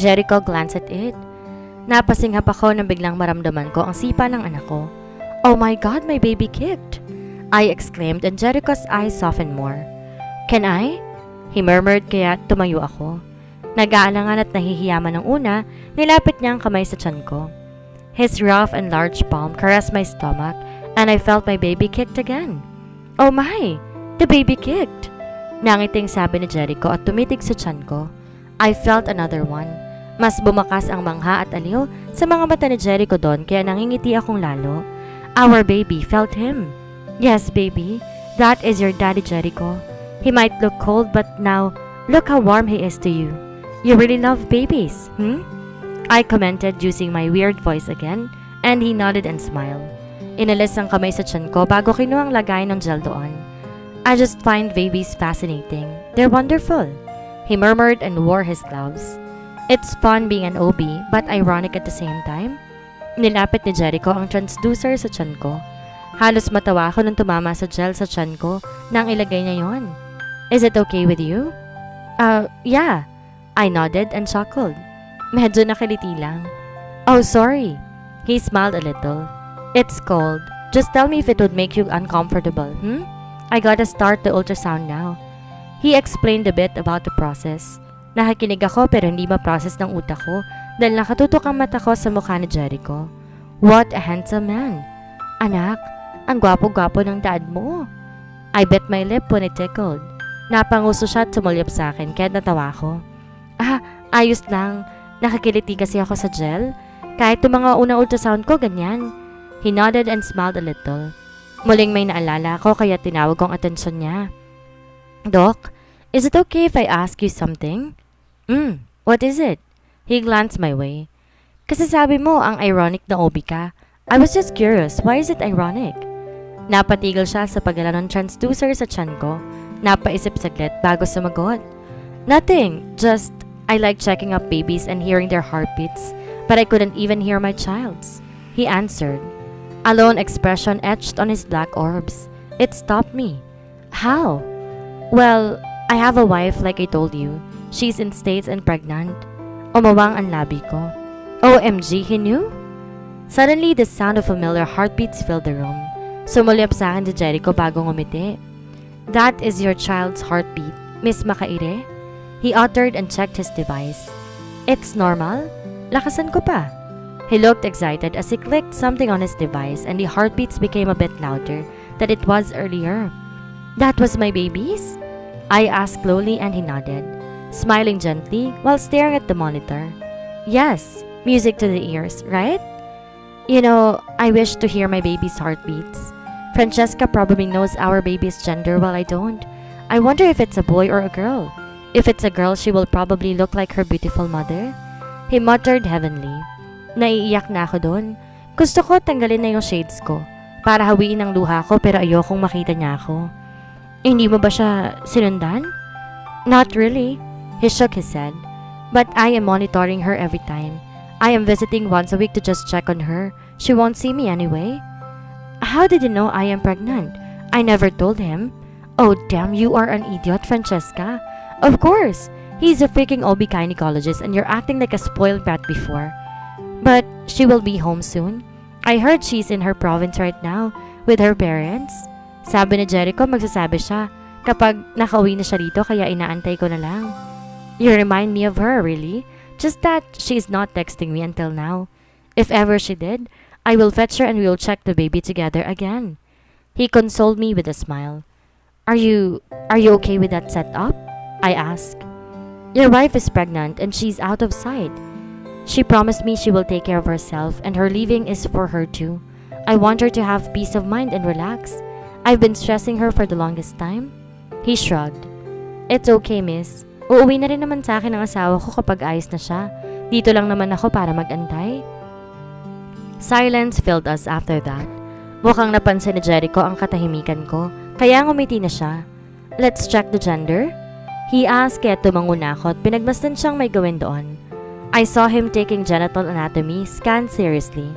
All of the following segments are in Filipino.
Jericho glanced at it. Napasinghap ako nang biglang maramdaman ko ang sipa ng anak ko. Oh my God, my baby kicked! I exclaimed and Jericho's eyes softened more. Can I? He murmured kaya tumayo ako. Nag-aalangan at nahihiyaman ng una, nilapit niya ang kamay sa tiyan ko. His rough and large palm caressed my stomach and I felt my baby kicked again. Oh my! The baby kicked! Nangiting sabi ni Jericho at tumitig sa tiyan ko. I felt another one. Mas bumakas ang mangha at aliw sa mga mata ni Jericho doon kaya nangingiti akong lalo. Our baby felt him. Yes, baby. That is your daddy, Jericho. He might look cold but now, look how warm he is to you. You really love babies, I commented using my weird voice again and he nodded and smiled. Inalis ang kamay sa tiyan ko bago kinuha ang lagay ng gel doon. I just find babies fascinating. They're wonderful. He murmured and wore his gloves. It's fun being an OB but ironic at the same time. Nilapit ni Jericho ang transducer sa tiyan ko. Halos matawa ako nung tumama sa gel sa tiyan ko nang ilagay niya yon. Is it okay with you? Yeah. I nodded and chuckled. Medyo nakiliti lang. Oh, sorry. He smiled a little. It's cold. Just tell me if it would make you uncomfortable, I gotta start the ultrasound now. He explained a bit about the process. Nakikinig ako pero hindi ma-process ng utak ko dahil nakatutok ang mata ko sa mukha ni Jericho. What a handsome man. Anak, ang gwapo-gwapo ng dad mo. I bit my lip when it tickled. Napanguso siya at sumulyap sa akin kaya natawa ko. Ayos lang. Nakikiliti kasi ako sa gel. Kahit yung mga unang ultrasound ko, ganyan. He nodded and smiled a little. Muling may naalala ko kaya tinawag kong atensyon niya. Doc, is it okay if I ask you something? What is it? He glanced my way. Kasi sabi mo ang ironic na OB ka. I was just curious, why is it ironic? Napatigil siya sa paggala ng transducer sa tiyan ko. Napaisip saglit bago sumagot. Nothing, just I like checking up babies and hearing their heartbeats, but I couldn't even hear my child's. He answered. A lone expression etched on his black orbs. It stopped me. How? Well, I have a wife like I told you. She's in States and pregnant. Umawang ang labi ko. OMG, he knew? Suddenly, the sound of familiar heartbeats filled the room. Sumulyap sa akin si Jericho bago ngumiti. That is your child's heartbeat, Miss Makaire? He uttered and checked his device. It's normal? Lakasan ko pa. He looked excited as he clicked something on his device and the heartbeats became a bit louder than it was earlier. That was my baby's? I asked slowly and he nodded, smiling gently while staring at the monitor. Yes, music to the ears, right? You know, I wish to hear my baby's heartbeats. Francesca probably knows our baby's gender while I don't. I wonder if it's a boy or a girl. If it's a girl, she will probably look like her beautiful mother. He muttered heavenly. Naiiyak na ako doon. Gusto ko tanggalin na yung shades ko para hawiin ang luha ko pero ayokong makita niya ako. Hindi mo ba siya sinundan? Not really. He shook his head. But I am monitoring her every time. I am visiting once a week to just check on her. She won't see me anyway. How did you know I am pregnant? I never told him. Oh damn, you are an idiot, Francesca. Of course. He's a freaking OB gynecologist and you're acting like a spoiled brat before. But she will be home soon. I heard she's in her province right now with her parents. Sabi ni Jericho magsasabi siya kapag nakauwi na siya dito kaya inaantay ko na lang. You remind me of her, really? Just that she's not texting me until now. If ever she did, I will fetch her and we will check the baby together again. He consoled me with a smile. Are you okay with that setup? I asked. Your wife is pregnant and she's out of sight. She promised me she will take care of herself and her leaving is for her too. I want her to have peace of mind and relax. I've been stressing her for the longest time. He shrugged. It's okay, miss. Uuwi na rin naman sa akin ang asawa ko kapag ayos na siya. Dito lang naman ako para mag-antay. Silence filled us after that. Mukhang napansin ni Jericho ang katahimikan ko, kaya ngumiti na siya. Let's check the gender? He asked kaya tumango na ako at pinagmasdan siyang may gawin doon. I saw him taking genital anatomy scan seriously.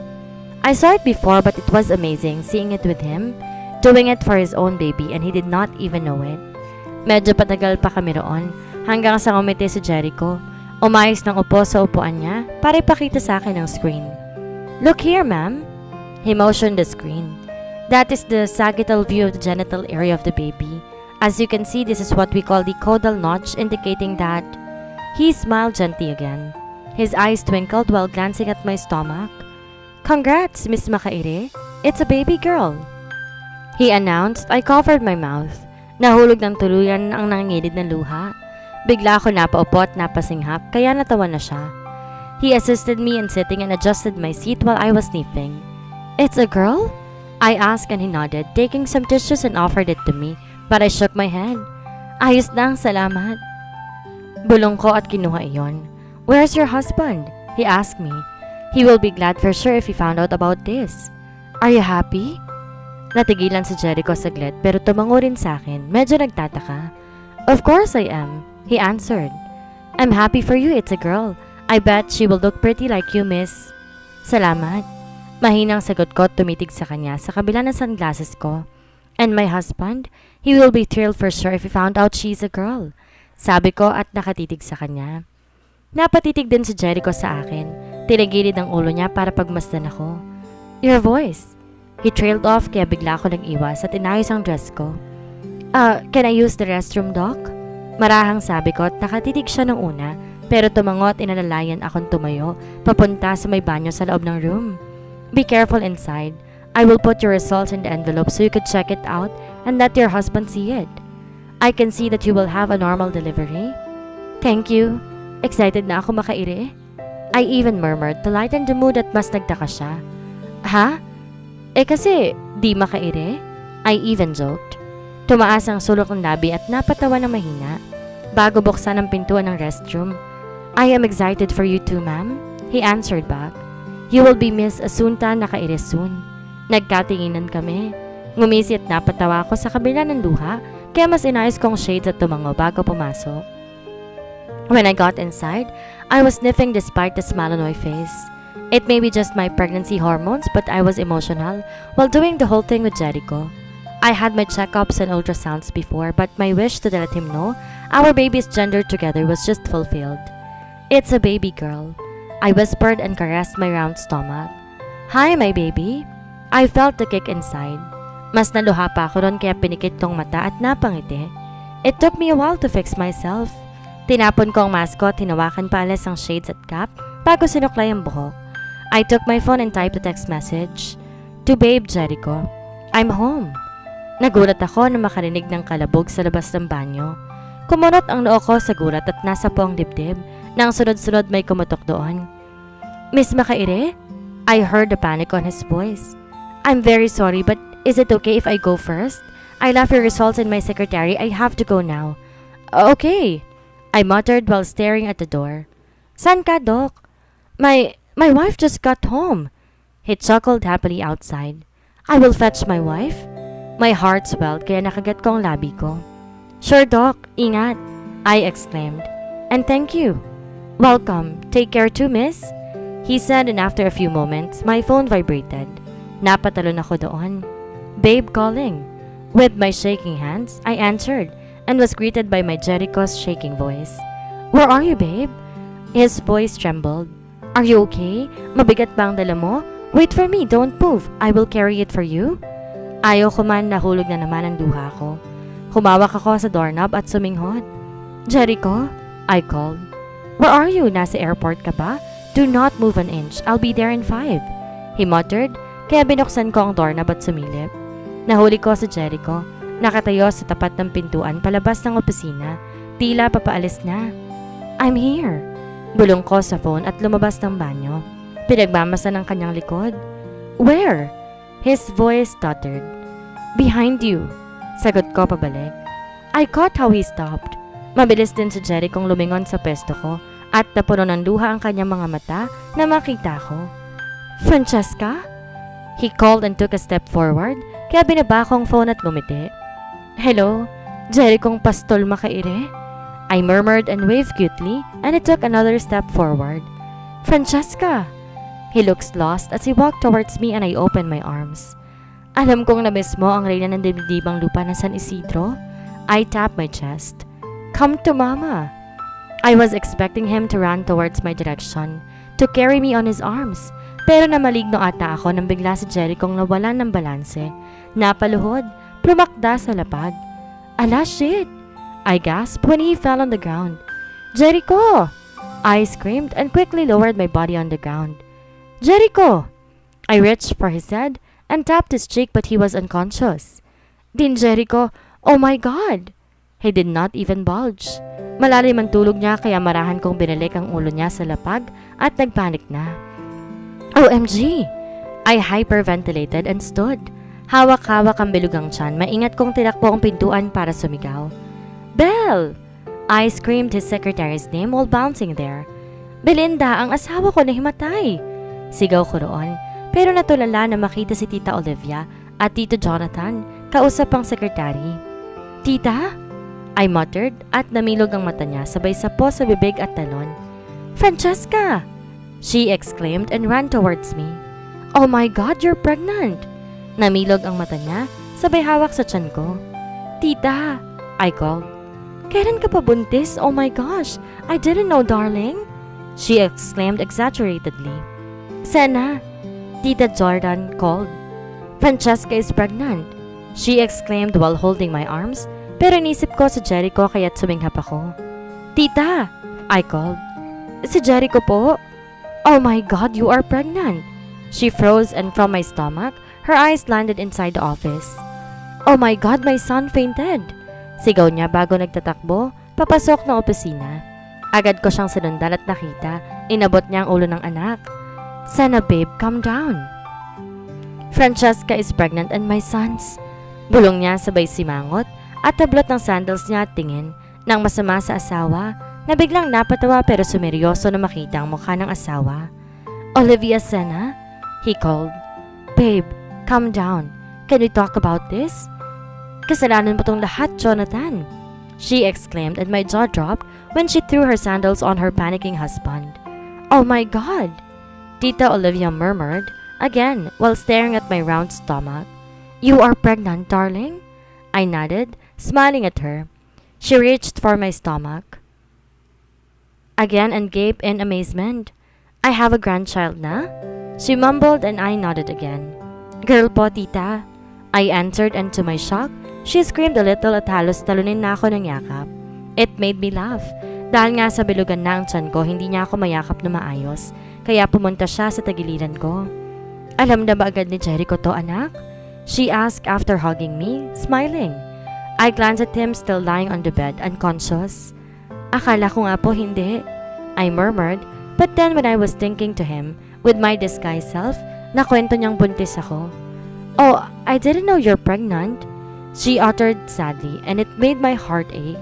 I saw it before but it was amazing seeing it with him, doing it for his own baby and he did not even know it. Medyo patagal pa kami roon hanggang sa ngumiti si Jericho. Umayos ng upo sa upuan niya para ipakita sa akin ang screen. Look here, ma'am. He motioned the screen. That is the sagittal view of the genital area of the baby. As you can see, this is what we call the caudal notch, indicating that. He smiled gently again. His eyes twinkled while glancing at my stomach. Congrats, Miss Makaire. It's a baby girl. He announced. I covered my mouth. Nahulog ng tuluyan ang nangingilid na luha. Bigla ako napaupo at napasinghap, kaya natawa na siya. He assisted me in sitting and adjusted my seat while I was sniffing. It's a girl? I asked and he nodded, taking some tissues and offered it to me, but I shook my head. Ayos lang, salamat. Bulong ko at kinuha iyon. Where's your husband? He asked me. He will be glad for sure if he found out about this. Are you happy? Natigilan si Jericho saglit pero tumango rin sa akin, medyo nagtataka. Of course I am, he answered. I'm happy for you, it's a girl. I bet she will look pretty like you, miss. Salamat. Mahinang sagot ko at tumitig sa kanya sa kabila ng sunglasses ko. And my husband? He will be thrilled for sure if he found out she's a girl. Sabi ko at nakatitig sa kanya. Napatitig din si Jericho sa akin. Tinagilid ang ulo niya para pagmasdan ako. Your voice. He trailed off kaya bigla ako nag-iwas at inayos ang dress ko. Can I use the restroom, Doc? Marahang sabi ko at nakatitig siya ng una pero tumango at inalalayan akong tumayo papunta sa may banyo sa loob ng room. Be careful inside. I will put your results in the envelope so you could check it out and let your husband see it. I can see that you will have a normal delivery. Thank you. Excited na ako makaire. I even murmured to lighten the mood at mas nagtaka siya. Ha? Kasi di makaire? I even joked. Tumaas ang sulok ng labi at napatawa ng mahina. Bago buksan ang pintuan ng restroom. I am excited for you too, ma'am. He answered back. You will be Miss Asunta Nakaire soon. Nagkatinginan kami. Ngumisi at napatawa ako sa kabila ng luha kaya mas inayos kong shades at tumango bago pumasok. When I got inside, I was sniffing despite the smile on my face. It may be just my pregnancy hormones but I was emotional while doing the whole thing with Jericho. I had my checkups and ultrasounds before but my wish to let him know our baby's gender together was just fulfilled. It's a baby girl. I whispered and caressed my round stomach. Hi, my baby. I felt the kick inside. Mas naluha pa ako ron kaya pinikit kong mata at napangiti. It took me a while to fix myself. Tinapon ko ang mask ko at hinawakan pa alas ang shades at cap bago sinuklay ang buhok. I took my phone and typed a text message. To Babe Jericho. I'm home. Nagulat ako na makarinig ng kalabog sa labas ng banyo. Kumunot ang noo ko sa gulat at nasa po ang dibdib nang sunod-sunod may kumutok doon. Miss Makaire? I heard the panic on his voice. I'm very sorry but is it okay if I go first? I left your results in my secretary. I have to go now. Okay. I muttered while staring at the door. San ka, Doc? My wife just got home. He chuckled happily outside. I will fetch my wife. My heart swelled kaya nakagat ko ang labi ko. Sure, Doc. Ingat. I exclaimed. And thank you. Welcome. Take care too, miss. He said and after a few moments, my phone vibrated. Napatalon ako doon. Babe calling. With my shaking hands, I answered and was greeted by my Jericho's shaking voice. Where are you, babe? His voice trembled. Are you okay? Mabigat ba ang dala mo? Wait for me, don't move. I will carry it for you. Ayaw ko man nahulog na naman ang luha ko. Humawak ako sa doorknob at suminghot. Jericho? I called. Where are you? Nasa airport ka ba? Do not move an inch. I'll be there in 5. He muttered, kaya binuksan ko ang doorknob at sumilip. Nahuli ko si Jericho. Nakatayo sa tapat ng pintuan palabas ng opisina. Tila papaalis na. I'm here. Bulong ko sa phone at lumabas ng banyo. Pinagmamasa ng kanyang likod. Where? His voice stuttered. Behind you. Sagot ko pabalik. I caught how he stopped. Mabilis din si Jerry kung lumingon sa pesto ko at napuno ng luha ang kanyang mga mata na makita ko. Francesca? He called and took a step forward kaya binaba ko ang phone at ngumiti. Hello? Jerry kong pastol makaire? I murmured and waved cutely and he took another step forward. Francesca! He looks lost as he walked towards me and I opened my arms. Alam kong na-miss mo ang reyna ng dibdibang lupa ng San Isidro. I tapped my chest. Come to mama. I was expecting him to run towards my direction, to carry me on his arms. Pero namaligno ata ako nang bigla si Jericho nawalan ng balanse. Napaluhod, plumakda sa lapag. Ala shit! I gasped when he fell on the ground. Jericho! I screamed and quickly lowered my body on the ground. Jericho! I reached for his head and tapped his cheek but he was unconscious. Din Jericho, oh my God! He did not even budge. Malalim ang tulog niya kaya marahan kong binalik ang ulo niya sa lapag at nagpanik na. OMG! I hyperventilated and stood. Hawak-hawak ang bilugang tiyan, maingat kong tinakbo ang pintuan para sumigaw. Belle! I screamed his secretary's name while bouncing there. Belinda, ang asawa ko na himatay! Sigaw ko roon, pero natulala na makita si Tita Olivia at Tito Jonathan, kausap ang sekretary. Tita? I muttered at namilog ang mata niya sabay sapo sa bibig at talon. Francesca! She exclaimed and ran towards me. Oh my God, you're pregnant! Namilog ang mata niya, sabay hawak sa tiyan ko. Tita! I called. Kailan ka pa buntis? Oh my gosh! I didn't know, darling! She exclaimed exaggeratedly. Sena! Tita Jordan called. Francesca is pregnant! She exclaimed while holding my arms, pero inisip ko si Jericho kaya't suminghap ako. Tita! I called. Si Jericho po? Oh my God, you are pregnant! She froze and from my stomach, her eyes landed inside the office. Oh my God, my son fainted! Sigaw niya bago nagtatakbo, papasok ng opisina. Agad ko siyang sinundan at nakita, inabot niya ang ulo ng anak. Sana babe, calm down. Francesca is pregnant and my sons. Bulong niya sabay simangot at tablot ng sandals niya at tingin ng masama sa asawa na biglang napatawa pero sumeryoso na makita ang mukha ng asawa. Olivia Sena? He called. Babe, calm down. Can we talk about this? Kasalanan mo tong lahat, Jonathan. She exclaimed and my jaw dropped when she threw her sandals on her panicking husband. Oh my God! Tita Olivia murmured, again while staring at my round stomach. You are pregnant, darling? I nodded, smiling at her. She reached for my stomach again and gaped in amazement. I have a grandchild na? She mumbled and I nodded again. Girl po, tita. I answered and to my shock, she screamed a little at halos talunin na ako ng yakap. It made me laugh. Dahil nga sa bilugan na ang tiyan ko, hindi niya ako mayakap na maayos. Kaya pumunta siya sa tagiliran ko. Alam na ba agad ni Jericho to, anak? She asked after hugging me, smiling. I glanced at him still lying on the bed, unconscious. Akala ko nga po hindi. I murmured, but then when I was thinking to him, with my disguised self, nakwento niyang buntis ako. Oh, I didn't know you're pregnant. She uttered sadly, and it made my heart ache.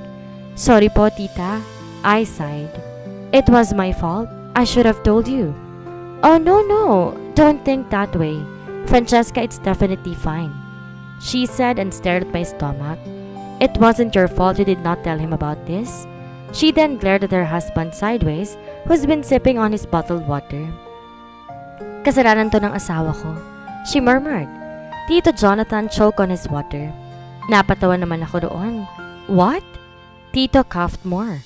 Sorry po, tita. I sighed. It was my fault. I should have told you. Oh, no. Don't think that way. Francesca, it's definitely fine. She said and stared at my stomach. It wasn't your fault you did not tell him about this. She then glared at her husband sideways, who's been sipping on his bottled water. Kasalanan to ng asawa ko. She murmured. Tito Jonathan choked on his water. Napatawa naman ako doon. What? Tito coughed more.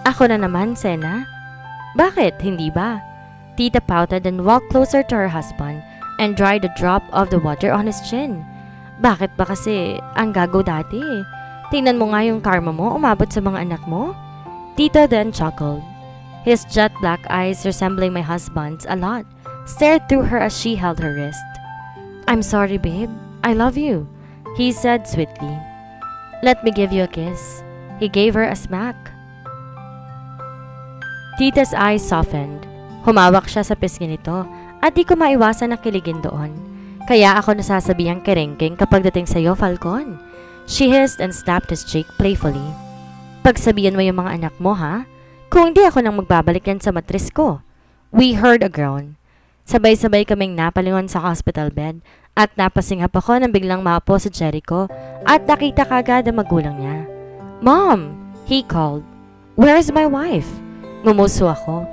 Ako na naman, Sena. Bakit? Hindi ba? Tita pouted and walked closer to her husband and dried a drop of the water on his chin. Bakit ba kasi ang gago dati? Tingnan mo nga yung karma mo umabot sa mga anak mo. Tito then chuckled. His jet black eyes, resembling my husband's a lot, stared through her as she held her wrist. I'm sorry, babe. I love you, he said sweetly. Let me give you a kiss. He gave her a smack. Tita's eyes softened. Humawak siya sa pisngi nito at di ko maiwasan na kiligin doon. Kaya ako nasasabihang kerengking kapag dating sa'yo, Falcon. She hissed and slapped his cheek playfully. Pagsabihan mo yung mga anak mo, ha? Kung hindi ako nang magbabalik yan sa matris ko. We heard a groan. Sabay-sabay kaming napalingon sa hospital bed at napasinghap ako nang biglang maapo si Jericho at nakita kagad ang magulang niya. Mom! He called. Where's my wife? Ngumuso ako.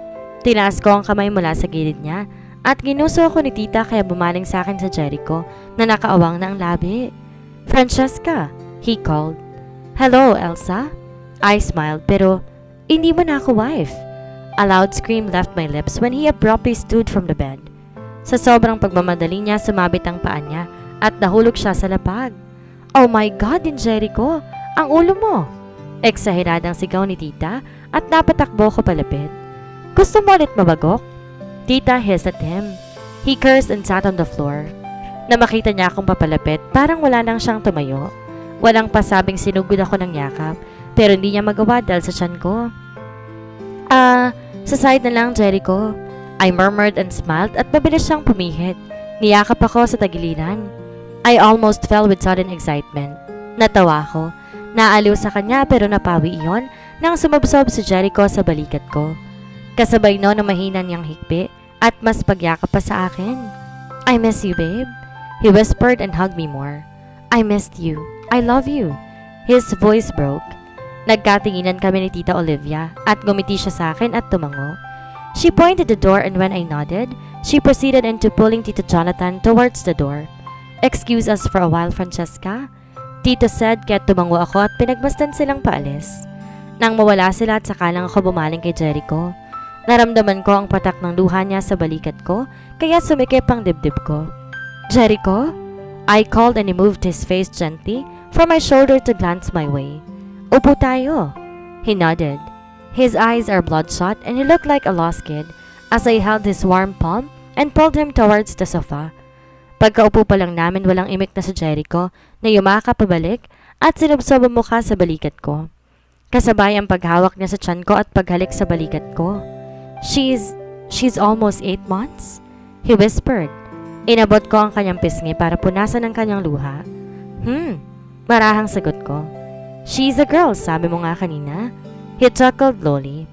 Tinaas ko ang kamay mula sa gilid niya at ginuso ako ni tita kaya bumaling sa akin sa Jericho na nakaawang na ang labi. Francesca! He called. Hello, Elsa? I smiled pero Hindi mo na ako wife. A loud scream left my lips when he abruptly stood from the bed. Sa sobrang pagmamadali niya, sumabit ang paa niya at nahulog siya sa lapag. Oh my God, din Jericho! Ang ulo mo! Eksaheradang sigaw ni tita at napatakbo ko palapit. Gusto mo ulit mabagok? Tita hissed at him. He cursed and sat on the floor. Na makita niya akong papalapit, parang wala nang siyang tumayo. Walang pasabing sinugod ako ng yakap, pero hindi niya magawa dahil sa tiyan ko. Sa side na lang, Jericho. I murmured and smiled at mabilis siyang pumihit. Niyakap ako sa tagiliran. I almost fell with sudden excitement. Natawa ako. Naaliw sa kanya pero napawi iyon nang sumabsob si Jericho sa balikat ko. Kasabay no ng mahina niyang hikbi at mas pagyakap pa sa akin. I miss you, babe. He whispered and hugged me more. I missed you. I love you. His voice broke. Nagkatinginan kami ni Tita Olivia at ngumiti siya sa akin at tumango. She pointed the door and when I nodded, she proceeded into pulling Tito Jonathan towards the door. Excuse us for a while, Francesca. Tito said kaya tumango ako at pinagmasdan silang paalis. Nang mawala sila at saka lang ako bumaling kay Jericho. Naramdaman ko ang patak ng luha niya sa balikat ko kaya sumikip ang dibdib ko. Jericho? I called and he moved his face gently from my shoulder to glance my way. Upo tayo. He nodded. His eyes are bloodshot and he looked like a lost kid as I held his warm palm and pulled him towards the sofa. Pagkaupo pa lang namin walang imik na si Jericho na yumakap pabalik at sinubsob ang mukha sa balikat ko. Kasabay ang paghawak niya sa tiyan ko at paghalik sa balikat ko. She's almost 8 months? He whispered. Inabot ko ang kanyang pisngi para punasan ang kanyang luha. Marahang sagot ko. She's a girl, sabi mo nga kanina. He chuckled lowly.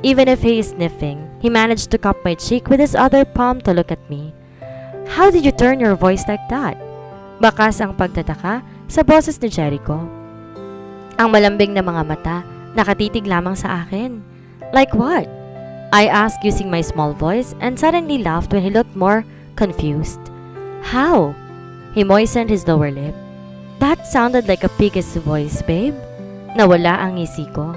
Even if he is sniffing, he managed to cup my cheek with his other palm to look at me. How did you turn your voice like that? Bakas ang pagtataka sa boses ni Jericho. Ang malambing na mga mata, nakatitig lamang sa akin. Like what? I asked using my small voice and suddenly laughed when he looked more confused. How? He moistened his lower lip. That sounded like a pig's voice, babe. Nawala ang ngisi ko.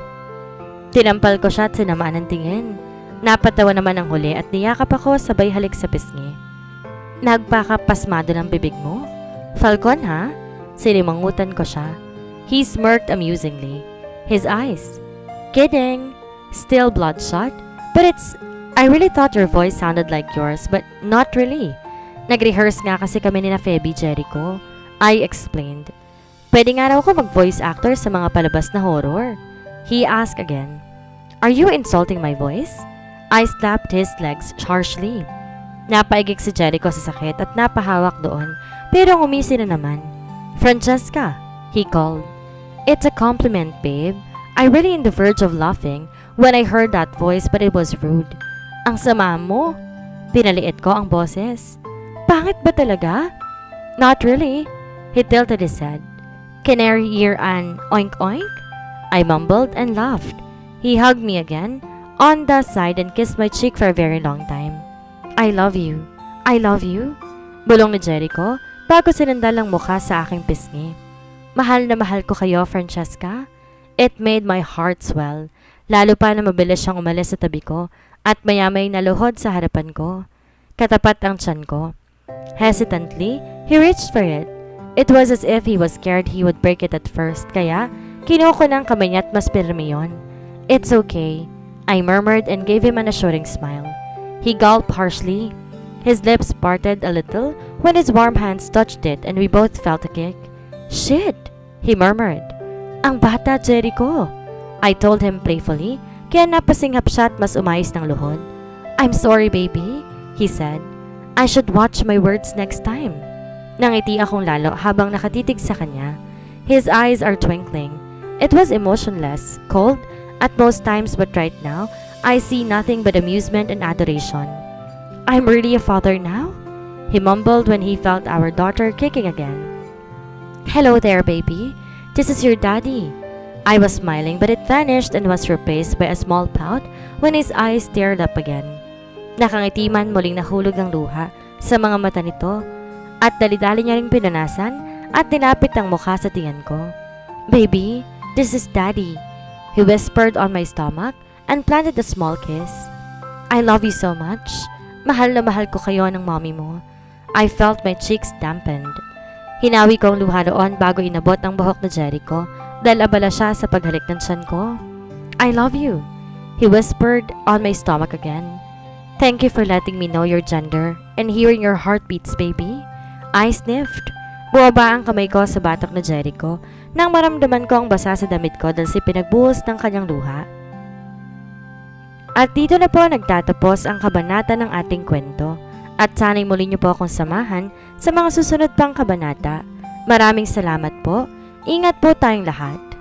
Tinampal ko siya at sinamaan ng tingin. Napatawa naman ang huli at niyakap ako sabay halik sa pisngi. Nagpakapasmado ng bibig mo? Falcon, ha? Sinimangutan ko siya. He smirked amusingly. His eyes. Kidding. Still bloodshot? But I really thought your voice sounded like yours, but not really. Nag-rehearse nga kasi kami ni na Feby, Jericho. I explained. Pwede nga raw ako mag-voice actor sa mga palabas na horror. He asked again. Are you insulting my voice? I slapped his legs harshly. Napaigik si Jericho sa sakit at napahawak doon, pero ngumisi na naman. Francesca, he called. It's a compliment, babe. I really on the verge of laughing when I heard that voice but it was rude. Ang sama mo. Pinaliit ko ang boses. Pangit ba talaga? Not really. He tilted his head. Canary ear and oink oink? I mumbled and laughed. He hugged me again on the side and kissed my cheek for a very long time. I love you. I love you. Bulong ni Jericho bago sinandal ang mukha sa aking pisngi. Mahal na mahal ko kayo, Francesca. It made my heart swell. Lalo pa na mabilis siyang umalis sa tabi ko at mayamay naluhod sa harapan ko. Katapat ang tiyan ko. Hesitantly, he reached for it. It was as if he was scared he would break it at first, kaya kinuha ko ng kamay niya at mas pirmi yon. It's okay, I murmured and gave him an assuring smile. He gulped harshly. His lips parted a little when his warm hands touched it and we both felt a kick. Shit, he murmured. Ang bata, Jericho. I told him playfully, kaya napasinghap siya at mas umayos ng luhod. I'm sorry, baby, he said. I should watch my words next time. Nangiti akong lalo habang nakatitig sa kanya. His eyes are twinkling. It was emotionless, cold, at most times but right now, I see nothing but amusement and adoration. I'm really a father now? He mumbled when he felt our daughter kicking again. Hello there, baby. This is your daddy. I was smiling but it vanished and was replaced by a small pout when his eyes stared up again. Nakangiti man muling nahulog ang luha sa mga mata nito at dali-dali niya ring pinanasan at nilapit ang mukha sa tiyan ko. Baby, this is daddy. He whispered on my stomach and planted a small kiss. I love you so much. Mahal na mahal ko kayo ng mommy mo. I felt my cheeks dampened. Hinawi ko ang luha roon bago inabot ang buhok na Jericho dahil abala siya sa paghalik ng tiyan ko. I love you, he whispered on my stomach again. Thank you for letting me know your gender and hearing your heartbeats, baby. I sniffed. Buwaba ang kamay ko sa batok na Jericho nang maramdaman ko ang basa sa damit ko dahil si pinagbuhos ng kanyang luha. At dito na po nagtatapos ang kabanata ng ating kwento. At sana'y muli niyo po akong samahan sa mga susunod pang kabanata. Maraming salamat po. Ingat po tayong lahat.